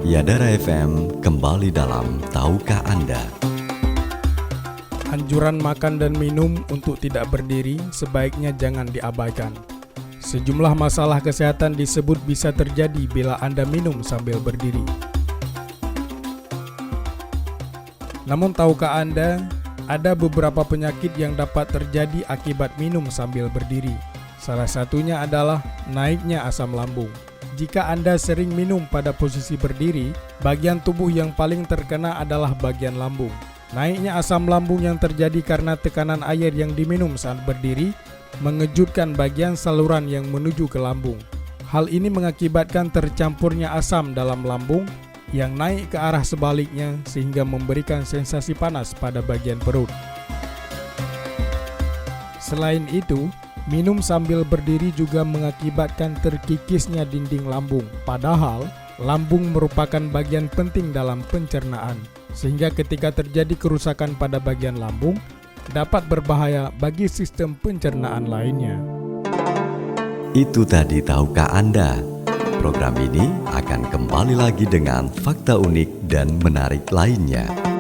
Yadara FM kembali dalam Tahukah Anda? Anjuran makan dan minum untuk tidak berdiri sebaiknya jangan diabaikan. Sejumlah masalah kesehatan disebut bisa terjadi bila Anda minum sambil berdiri. Namun tahukah Anda, ada beberapa penyakit yang dapat terjadi akibat minum sambil berdiri. Salah satunya adalah naiknya asam lambung. Jika Anda sering minum pada posisi berdiri, bagian tubuh yang paling terkena adalah bagian lambung. Naiknya asam lambung yang terjadi karena tekanan air yang diminum saat berdiri mengejutkan bagian saluran yang menuju ke lambung. Hal ini mengakibatkan tercampurnya asam dalam lambung yang naik ke arah sebaliknya sehingga memberikan sensasi panas pada bagian perut. Selain itu, minum sambil berdiri juga mengakibatkan terkikisnya dinding lambung. Padahal, lambung merupakan bagian penting dalam pencernaan, sehingga ketika terjadi kerusakan pada bagian lambung, dapat berbahaya bagi sistem pencernaan lainnya. Itu tadi Tahukah Anda? Program ini akan kembali lagi dengan fakta unik dan menarik lainnya.